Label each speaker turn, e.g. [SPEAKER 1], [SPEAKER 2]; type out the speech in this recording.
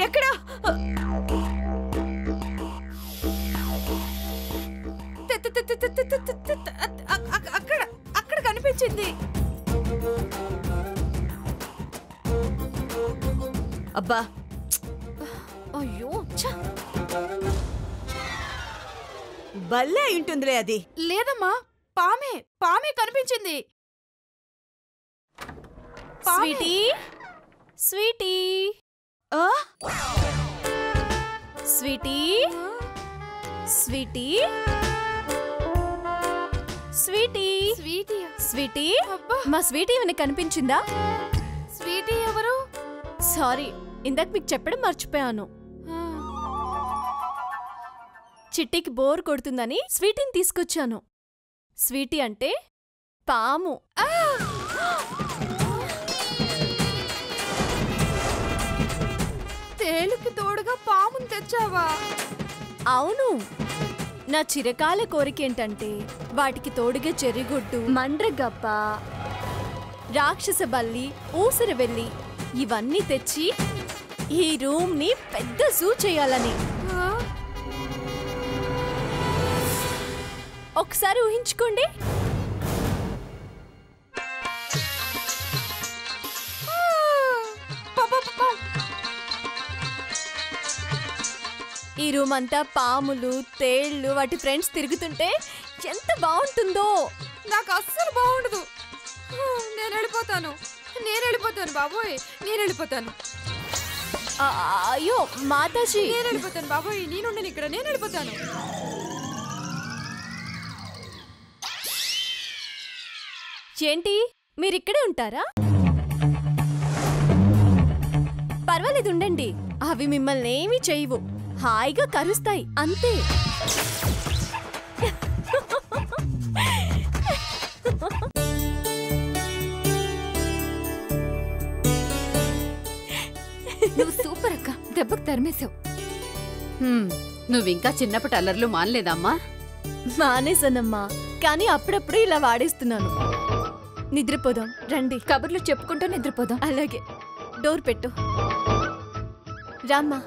[SPEAKER 1] ఎక్కడ అక్కడ అక్కడ కనిపించింది.
[SPEAKER 2] అబ్బా
[SPEAKER 1] అయ్యో
[SPEAKER 2] బల్లే ఉంటుందిలే అది.
[SPEAKER 1] లేదమ్మా, పామే పామే కనిపించింది.
[SPEAKER 3] Sweety Sweety Sweety Sweety Sweety
[SPEAKER 1] Sweety
[SPEAKER 3] Sweety మా స్వీటీ ఏమైనా కనిపించిందా?
[SPEAKER 1] స్వీటీ ఎవరు?
[SPEAKER 3] సారీ, ఇందాక మీకు చెప్పడం మర్చిపోయాను. చిట్టికి బోర్ కొడుతుందని స్వీటీని తీసుకొచ్చాను. స్వీటీ అంటే పాము.
[SPEAKER 1] తేలుకి తోడుగా పాముని తెచ్చావా?
[SPEAKER 3] అవును, నా చిరకాల కోరికేంటంటే వాటికి తోడుగా చెర్రిగొడ్డు, మండ్రగప్ప, రాక్షస బల్లి, ఊసరవెల్లి ఇవన్నీ తెచ్చి ఈ రూమ్ ని పెద్ద జూ చేయాలని. ఒకసారి ఊహించుకోండి. ఈ రూమ్ అంతా పాములు, తేళ్లు, వాటి ఫ్రెండ్స్ తిరుగుతుంటే ఎంత బాగుంటుందో.
[SPEAKER 1] నాకు అస్సలు బాగుండదు. నేను వెళ్ళిపోతాను బాబోయ్, నేను వెళ్ళిపోతాను.
[SPEAKER 3] అయ్యో మాతాజీ,
[SPEAKER 1] నేను వెళ్ళిపోతాను బాబోయ్, నేనుండను ఇక్కడ, నేను వెళ్ళిపోతాను.
[SPEAKER 3] ఏంటి మీరిక్కడే ఉంటారా? పర్వాలేదు, ఉండండి. అవి మిమ్మల్ని ఏమీ చేయవు, హాయిగా కరుస్తాయి అంతే.
[SPEAKER 1] నువ్వు సూపర్ అక్క, దెబ్బకు తరిమేశావు.
[SPEAKER 4] నువ్వింకా చిన్నప్పటి అల్లర్లు మానలేదమ్మా?
[SPEAKER 3] మానేసానమ్మా, కానీ అప్పుడప్పుడు ఇలా వాడేస్తున్నాను. నిద్రపోదాం రండి.
[SPEAKER 1] కబుర్లు చెప్పుకుంటూ నిద్రపోదాం.
[SPEAKER 3] అలాగే, డోర్ పెట్టు. రామ్మా.